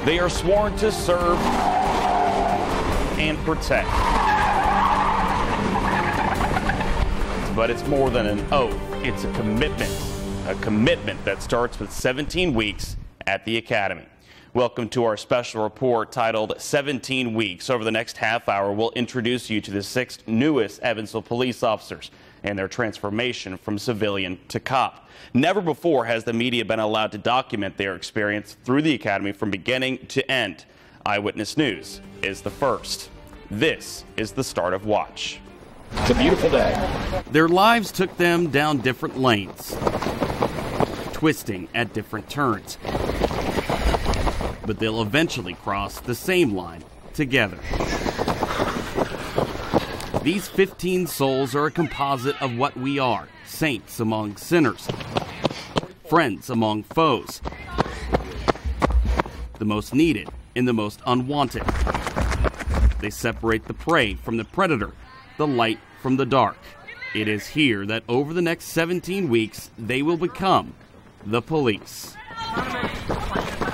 They are sworn to serve and protect. But it's more than an oath. It's a commitment that starts with 17 weeks at the Academy. Welcome to our special report titled 17 Weeks. Over the next half hour, we'll introduce you to the 6 newest Evansville police officers and their transformation from civilian to cop. Never before has the media been allowed to document their experience through the Academy from beginning to end. Eyewitness News is the first. This is the start of Watch. It's a beautiful day. Their lives took them down different lanes, twisting at different turns. But they'll eventually cross the same line together. These 15 souls are a composite of what we are: saints among sinners, friends among foes, the most needed and the most unwanted. They separate the prey from the predator, the light from the dark. It is here that over the next 17 weeks, they will become the police.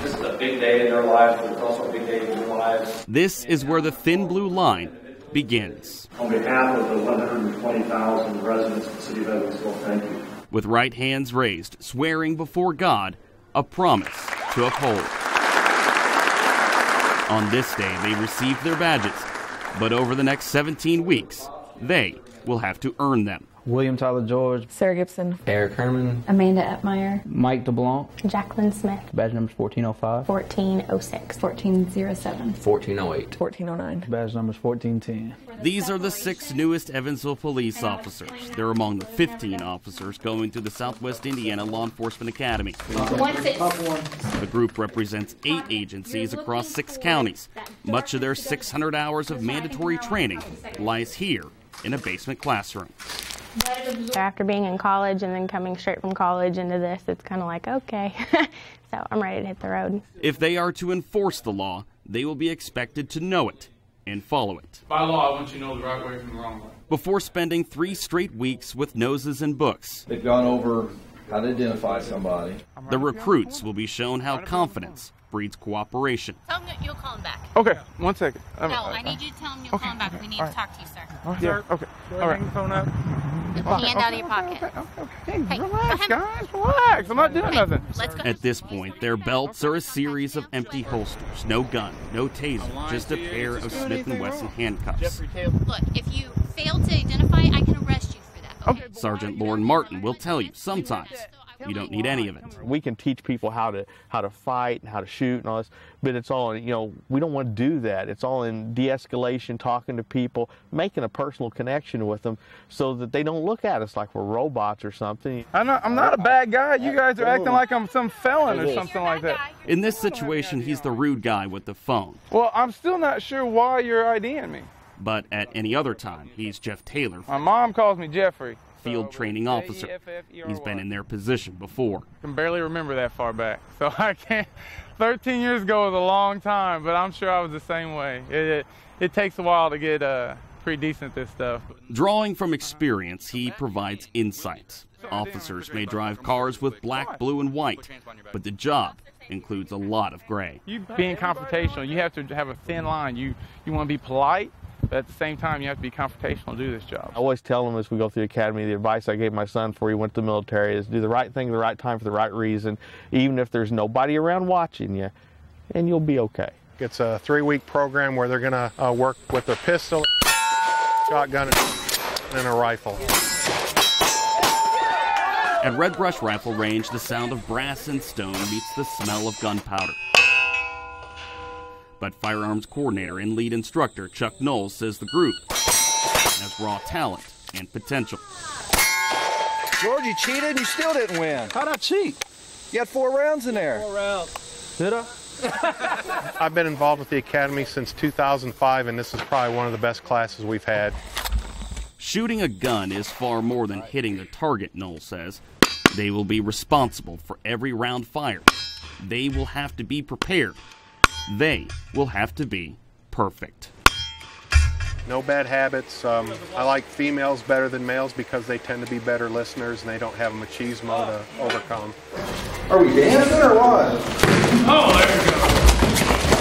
This is a big day in their lives, but it's also a big day in your lives. This is where the thin blue line begins. On behalf of the 120,000 residents of the city of Evansville, thank you. With right hands raised, swearing before God, a promise to uphold. On this day, they receive their badges, but over the next 17 weeks, they will have to earn them. William Tyler George, Sarah Gibson, Eric Herman, Amanda Epmeyer, Mike DeBlanc, Jacqueline Smith, badge numbers 1405, 1406, 1407, 1408, 1409, badge numbers 1410. These are the 6 newest Evansville police officers. They're among the 15 officers going to the Southwest Indiana Law Enforcement Academy. The group represents 8 agencies across 6 counties. Much of their 600 hours of mandatory training lies here in a basement classroom. After being in college and then coming straight from college into this, it's kind of like, okay, so I'm ready to hit the road. If they are to enforce the law, they will be expected to know it and follow it. By law, I want you to know the right way from the wrong way. Before spending 3 straight weeks with noses and books, They've gone over how to identify somebody. the recruits will be shown how confidence breeds cooperation. Tell him that you'll call him back. Okay, 1 second. No, I need you to tell him you'll call him back. We need to talk to you, sir. Yeah, okay. All right. Put your hand out of your pocket. Hey, Hey, relax, go ahead. guys. Relax. I'm not doing nothing. Let's go. At this point, their belts are a series of empty holsters. No gun, no taser, just a pair of Smith & Wesson handcuffs. Look, if you fail to identify, I can arrest you for that. Okay. Sergeant Lauren Martin will tell you sometimes you don't need any of it. We can teach people how to fight and how to shoot and all this, but it's all, we don't want to do that. It's all in de-escalation, talking to people, making a personal connection with them so that they don't look at us like we're robots or something. I'm not a bad guy. You guys are acting like I'm some felon or something like that. In this situation, he's the rude guy with the phone. Well, I'm still not sure why you're IDing me. But at any other time, he's Jeff Taylor, My mom calls me Jeffrey. field training officer. He's been in their position before. I can barely remember that far back. So I can't. 13 years ago was a long time, but I'm sure I was the same way. It takes a while to get pretty decent at this stuff. Drawing from experience, he provides insight. Officers may drive cars with black, blue, and white, but the job includes a lot of gray. You being confrontational, you have to have a thin line. You want to be polite, but at the same time, you have to be confrontational to do this job. I always tell them as we go through the academy, the advice I gave my son before he went to the military is do the right thing at the right time for the right reason, even if there's nobody around watching you, and you'll be okay. It's a 3-week program where they're going to work with their pistol, shotgun, and a rifle. At Red Brush Rifle Range, the sound of brass and stone meets the smell of gunpowder. But firearms coordinator and lead instructor Chuck Knowles says the group has raw talent and potential. George, you cheated and you still didn't win. How'd I cheat? You had 4 rounds in there. 4 rounds. Did I? I've been involved with the academy since 2005, and this is probably one of the best classes we've had. Shooting a gun is far more than hitting the target, Knowles says. They will be responsible for every round fired. They will have to be prepared. They will have to be perfect. No bad habits. I like females better than males because they tend to be better listeners and they don't have a machismo to overcome. Are we dancing or what? Oh, there we go.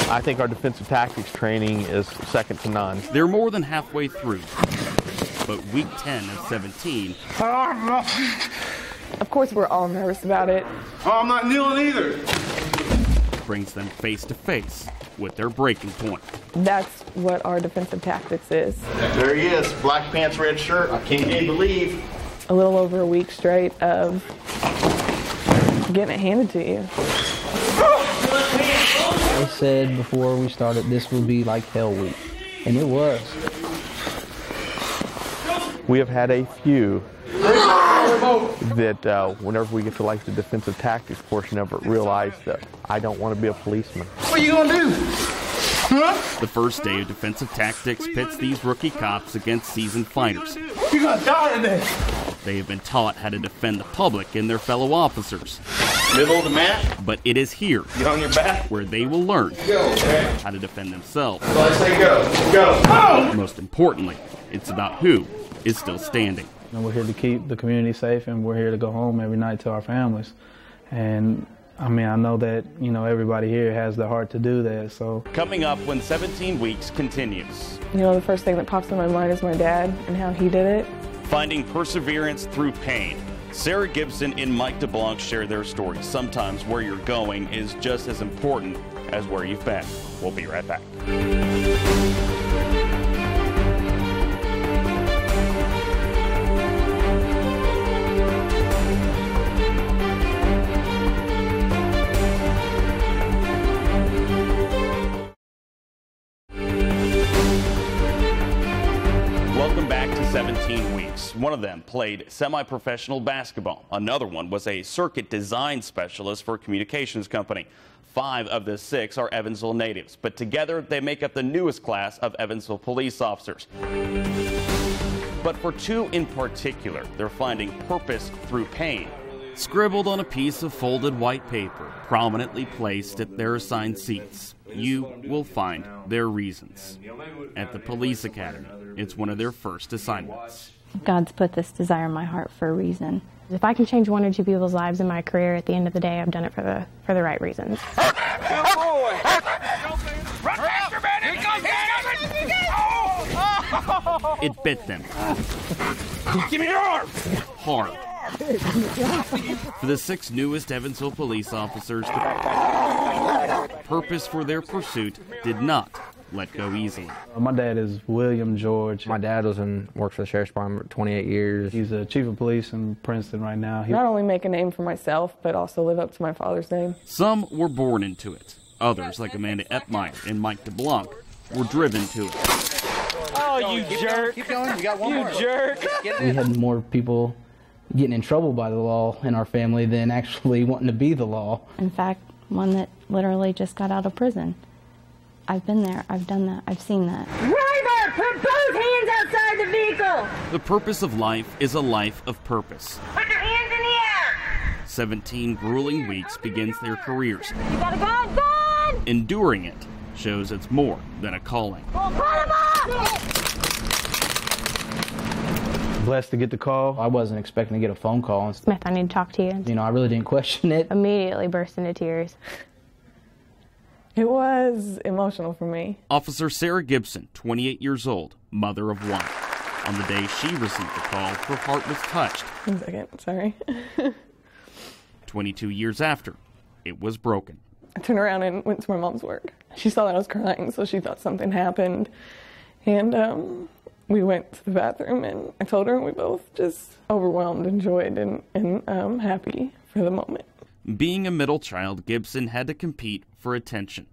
I think our defensive tactics training is second to none. They're more than halfway through, but week 10 of 17. Of course, we're all nervous about it. Oh, I'm not kneeling either. Brings them face to face with their breaking point. That's what our defensive tactics is. There he is, black pants, red shirt. I can't believe. A little over a week straight of getting it handed to you. They said before we started this would be like hell week, and it was. We have had a few that whenever we get to like the defensive tactics portion of it, realize that I don't want to be a policeman. What are you gonna do? Huh? The first day of defensive tactics pits these rookie cops against seasoned fighters. You're gonna die today. They have been taught how to defend the public and their fellow officers. Middle of the mat. But it is here, Get on your back, where they will learn go, how to defend themselves. So I say go. Go. Oh! Most importantly, it's about who is still standing. And we're here to keep the community safe, and we're here to go home every night to our families. And I mean, I know that, you know, everybody here has the heart to do that, so. Coming up when 17 weeks continues. You know, the first thing that pops in my mind is my dad and how he did it. Finding perseverance through pain. Sarah Gibson and Mike DeBlanc share their stories. Sometimes where you're going is just as important as where you've been. We'll be right back. Welcome back to 17 Weeks. One of them played semi-professional basketball. Another one was a circuit design specialist for a communications company. 5 of the 6 are Evansville natives, but together they make up the newest class of Evansville police officers. But for 2 in particular, they're finding purpose through pain. Scribbled on a piece of folded white paper, prominently placed at their assigned seats, you will find their reasons. At the police academy, it's one of their first assignments. God's put this desire in my heart for a reason. If I can change 1 or 2 people's lives in my career, at the end of the day, I've done it for the right reasons. Good boy. Run faster, man. Here he comes. It bit them. Give me your arm. Hard. For the 6 newest Evansville police officers, the purpose for their pursuit did not let go easily. My dad is William George. My dad works for the Sheriff's Department for 28 years. He's a chief of police in Princeton right now. Not only make a name for myself, but also live up to my father's name. Some were born into it. Others, like Amanda Epmeyer and Mike DeBlanc, were driven to it. Oh, you jerk. Keep going. You got one more. You jerk. We had more people getting in trouble by the law in our family than actually wanting to be the law. In fact, one that literally just got out of prison. I've been there, I've done that, I've seen that. Driver, put both hands outside the vehicle! The purpose of life is a life of purpose. Put your hands in the air! 17 grueling weeks begins their careers. You got a gun, gun! Enduring it shows it's more than a calling. Well, put him up! Blessed to get the call. I wasn't expecting to get a phone call. Smith, I need to talk to you. You know, I really didn't question it. Immediately burst into tears. It was emotional for me. Officer Sarah Gibson, 28 years old, mother of 1. On the day she received the call, her heart was touched. 1 second, sorry. 22 years after, it was broken. I turned around and went to my mom's work. She saw that I was crying, so she thought something happened. And we went to the bathroom, and I told her, and we both just overwhelmed and joyed and happy for the moment. Being a middle child, Gibson had to compete for attention.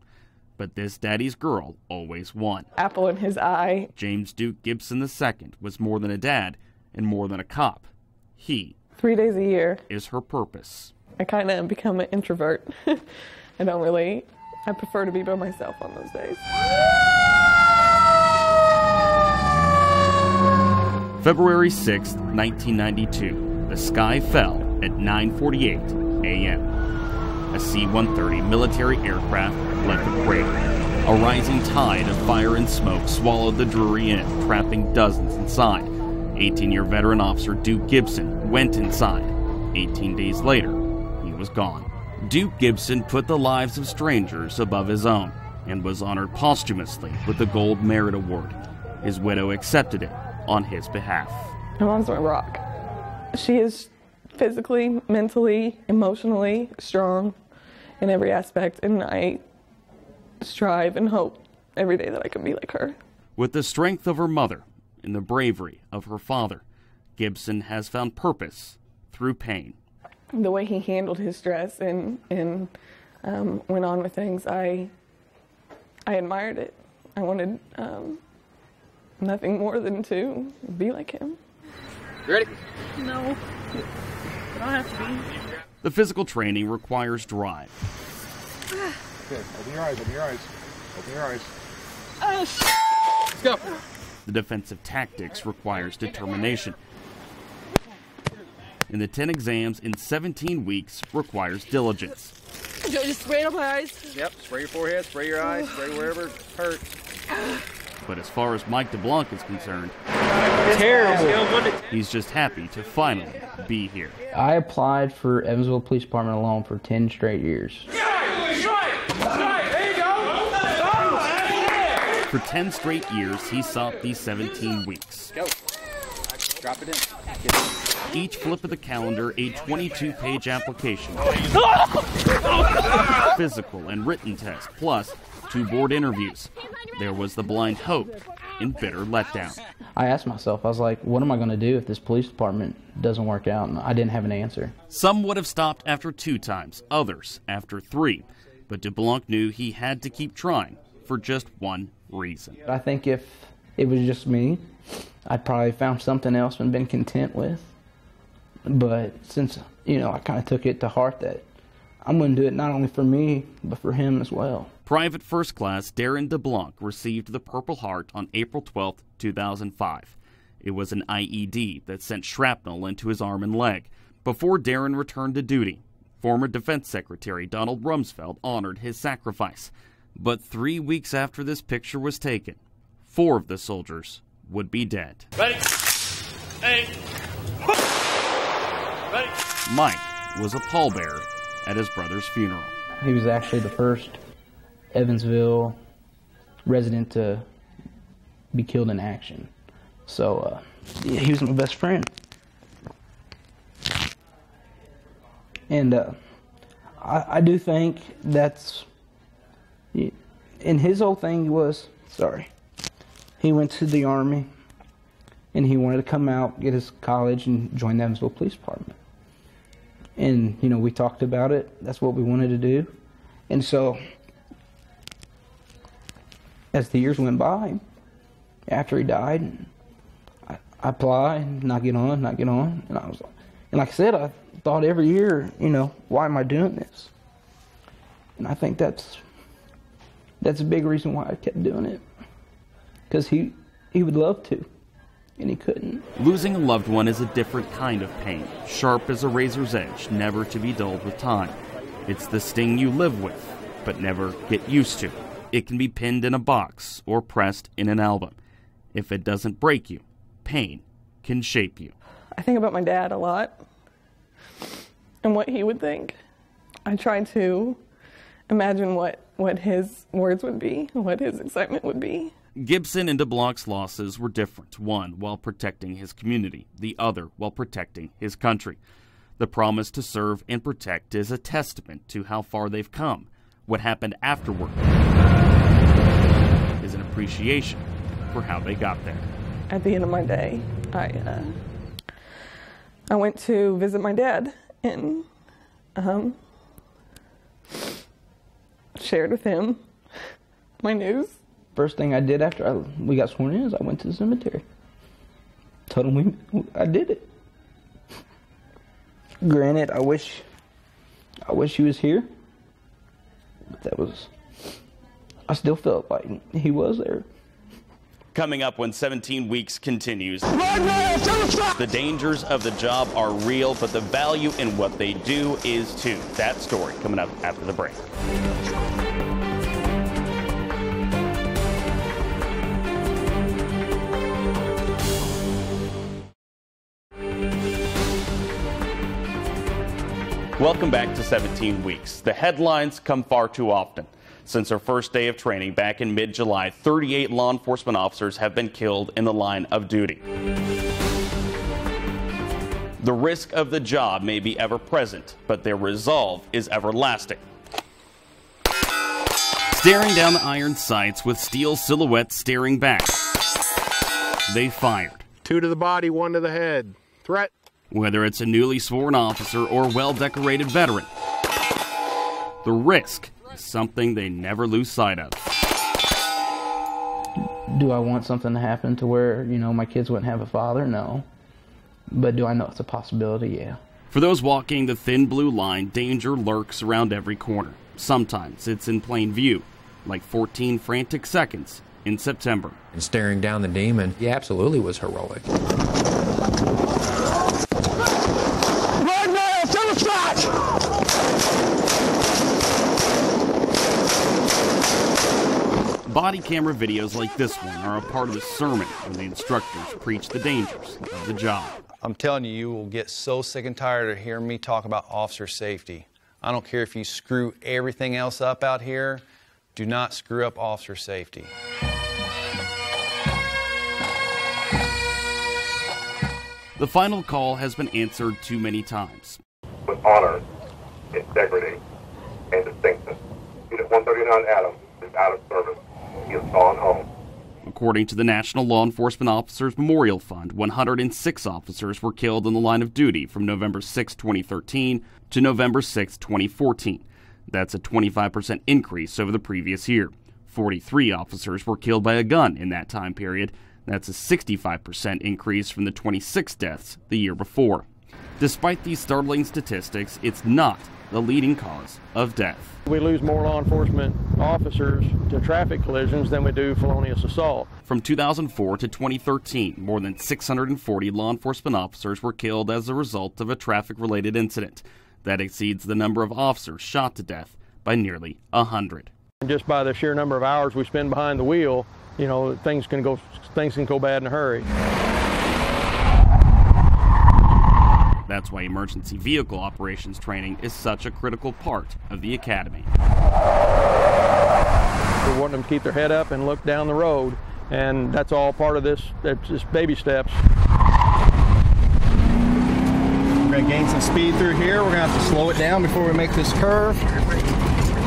But this daddy's girl always won. Apple in his eye. James Duke Gibson II was more than a dad and more than a cop. He 3 days a year is her purpose. I kind of become an introvert. I prefer to be by myself on those days. February 6, 1992, the sky fell at 9:48 a.m. A C-130 military aircraft led the parade. A rising tide of fire and smoke swallowed the Drury Inn, trapping dozens inside. 18-year veteran officer Duke Gibson went inside. 18 days later, he was gone. Duke Gibson put the lives of strangers above his own. and was honored posthumously with the Gold Merit Award. His widow accepted it on his behalf. My mom's my rock. She is physically, mentally, emotionally strong in every aspect, and I strive and hope every day that I can be like her. With the strength of her mother and the bravery of her father, Gibson has found purpose through pain. The way he handled his stress and went on with things, I admired it. I wanted nothing more than to be like him. Ready? No, I don't have to be. The physical training requires drive. Okay, open your eyes, open your eyes. Open your eyes. Oh, shit! Let's go. The defensive tactics requires determination. And the 10 exams in 17 weeks requires diligence. Just spray it on my eyes. Yep, spray your forehead, spray your eyes, spray wherever it hurts. But as far as Mike DeBlanc is concerned, terrible. He's just happy to finally be here. I applied for Evansville Police Department alone for 10 straight years. For 10 straight years, he sought these 17 weeks. Go. Drop it in. Each flip of the calendar, a 22-page application, physical and written test, plus 2 board interviews. There was the blind hope and bitter letdown. I asked myself, I was like, what am I going to do if this police department doesn't work out? And I didn't have an answer. Some would have stopped after 2 times, others after 3. But DeBlanc knew he had to keep trying for just one reason. I think if it was just me, I'd probably found something else and been content with. But since, I kind of took it to heart that I'm going to do it not only for me, but for him as well. Private First Class Darren DeBlanc received the Purple Heart on April 12, 2005. It was an IED that sent shrapnel into his arm and leg. Before Darren returned to duty, former Defense Secretary Donald Rumsfeld honored his sacrifice. But 3 weeks after this picture was taken, 4 of the soldiers would be dead. Ready? Hey. Ready? Mike was a pallbearer at his brother's funeral. He was actually the first Evansville resident to be killed in action. So, he was my best friend. And I do think that's... And his whole thing was, he went to the Army, and he wanted to come out, get his college, and join the Evansville Police Department. And, we talked about it. That's what we wanted to do. And so, as the years went by, after he died, I applied, not get on. And I was like I said, I thought every year, why am I doing this? And I think that's a big reason why I kept doing it. Because he would love to, and he couldn't. Losing a loved one is a different kind of pain, sharp as a razor's edge, never to be dulled with time. It's the sting you live with, but never get used to. It can be pinned in a box or pressed in an album. If it doesn't break you, pain can shape you. I think about my dad a lot and what he would think. I try to imagine what his words would be, what his excitement would be. Gibson and DeBlanc's losses were different, one while protecting his community, the other while protecting his country. The promise to serve and protect is a testament to how far they've come. What happened afterward is an appreciation for how they got there. At the end of my day, I went to visit my dad and shared with him my news. First thing I did after we got sworn in is I went to the cemetery. Told him I did it. Granted, I wish he was here. But I still felt like he was there. Coming up when 17 weeks continues, the dangers of the job are real, but the value in what they do is too. That story coming up after the break. Welcome back to 17 Weeks. The headlines come far too often. Since their first day of training back in mid-July, 38 law enforcement officers have been killed in the line of duty. The risk of the job may be ever present, but their resolve is everlasting. Staring down the iron sights with steel silhouettes staring back, they fired. 2 to the body, 1 to the head. Threat. Whether it's a newly sworn officer or well-decorated veteran, the risk is something they never lose sight of. Do I want something to happen to where, my kids wouldn't have a father? No. But do I know it's a possibility? Yeah. For those walking the thin blue line, danger lurks around every corner. Sometimes it's in plain view, like 14 frantic seconds in September. And staring down the demon, he absolutely was heroic. Right now, to the shot! Body camera videos like this one are a part of the sermon when the instructors preach the dangers of the job. I'm telling you, you will get so sick and tired of hearing me talk about officer safety. I don't care if you screw everything else up out here, do not screw up officer safety. The final call has been answered too many times. With honor, integrity, and distinction. Unit 139 Adams is out of service. He has gone home. According to the National Law Enforcement Officers Memorial Fund, 106 officers were killed in the line of duty from November 6, 2013 to November 6, 2014. That's a 25% increase over the previous year. 43 officers were killed by a gun in that time period. That's a 65% increase from the 26 deaths the year before. Despite these startling statistics, it's not the leading cause of death. We lose more law enforcement officers to traffic collisions than we do felonious assault. From 2004 to 2013, more than 640 law enforcement officers were killed as a result of a traffic-related incident. That exceeds the number of officers shot to death by nearly 100. And just by the sheer number of hours we spend behind the wheel, things can go bad in a hurry. That's why emergency vehicle operations training is such a critical part of the academy. We want them to keep their head up and look down the road, and that's all part of this. That's just baby steps. We're going to gain some speed through here. We're going to have to slow it down before we make this curve.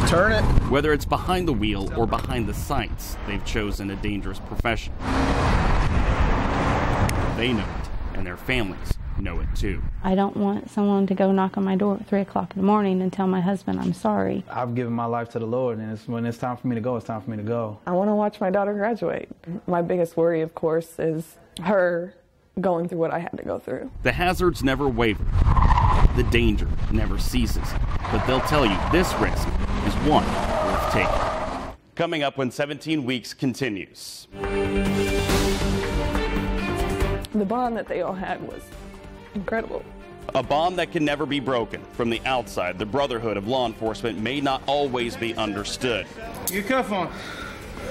Turn it. Whether it's behind the wheel or behind the sights, they've chosen a dangerous profession. They know it, and their families know it too. I don't want someone to go knock on my door at 3 o'clock in the morning and tell my husband I'm sorry. I've given my life to the Lord, and when it's time for me to go, it's time for me to go. I want to watch my daughter graduate. My biggest worry, of course, is her going through what I had to go through. The hazards never waver. The danger never ceases. But they'll tell you this risk is one worth taking. Coming up when 17 Weeks continues. The bond that they all had was incredible. A bond that can never be broken. From the outside, the brotherhood of law enforcement may not always be understood. Get cuff on.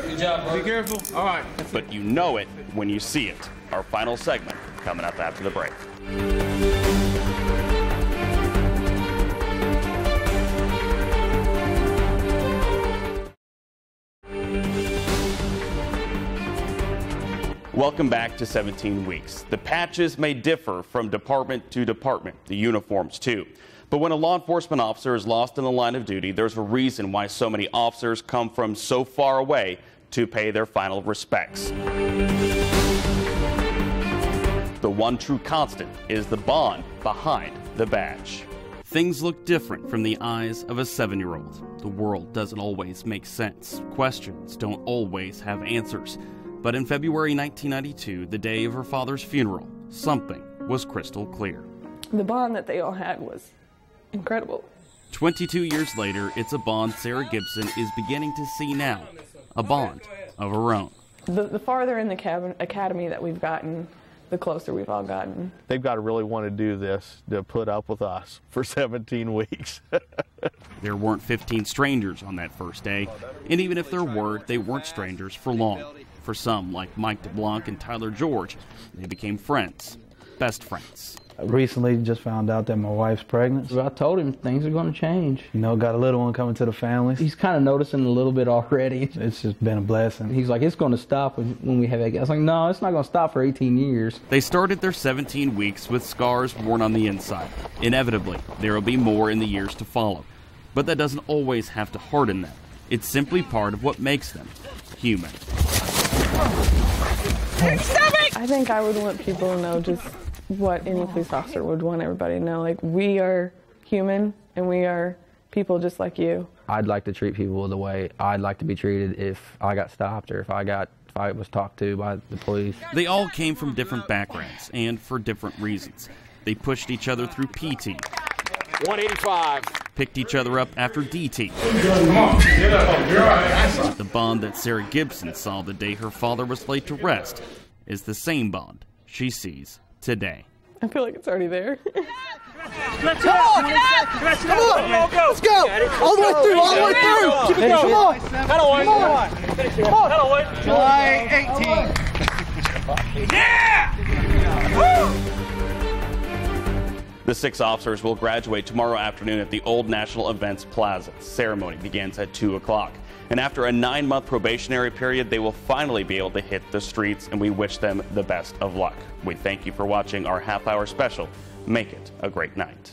Good job, bro. Be careful. All right. But you know it when you see it. Our final segment coming up after the break. Welcome back to 17 Weeks. The patches may differ from department to department, the uniforms too. But when a law enforcement officer is lost in the line of duty, there's a reason why so many officers come from so far away to pay their final respects. The one true constant is the bond behind the badge. Things look different from the eyes of a 7-year-old. The world doesn't always make sense. Questions don't always have answers. But in February 1992, the day of her father's funeral, something was crystal clear. The bond that they all had was incredible. 22 years later, it's a bond Sarah Gibson is beginning to see now, a bond of her own. The farther in the academy that we've gotten, the closer we've all gotten. They've got to really want to do this to put up with us for 17 weeks. There weren't 15 strangers on that first day, and even if there were, they weren't strangers for long. For some, like Mike DeBlanc and Tyler George, they became friends, best friends. Recently just found out that my wife's pregnant. So I told him things are going to change. You know, got a little one coming to the family. He's kind of noticing a little bit already. It's just been a blessing. He's like, it's going to stop when we have that. I was like, no, it's not going to stop for 18 years. They started their 17 weeks with scars worn on the inside. Inevitably, there will be more in the years to follow. But that doesn't always have to harden them. It's simply part of what makes them human. I think I would want people to know just what any police officer would want everybody to know. Like, we are human and we are people just like you. I'd like to treat people the way I'd like to be treated if I got stopped or if I was talked to by the police. They all came from different backgrounds and for different reasons. They pushed each other through PT. 185. Picked each other up after DT. Come on, get up. You're all right. The bond that Sarah Gibson saw the day her father was laid to rest is the same bond she sees today. I feel like it's already there. Let's go! Come on! Let's go! All the way through! All the way through! Keep it going! Come on! Pedal away! Come on! Pedal away! July 18th! Yeah! Woo! The 6 officers will graduate tomorrow afternoon at the Old National Events Plaza. The ceremony begins at 2 o'clock. And after a 9-month probationary period, they will finally be able to hit the streets, and we wish them the best of luck. We thank you for watching our half-hour special. Make it a great night.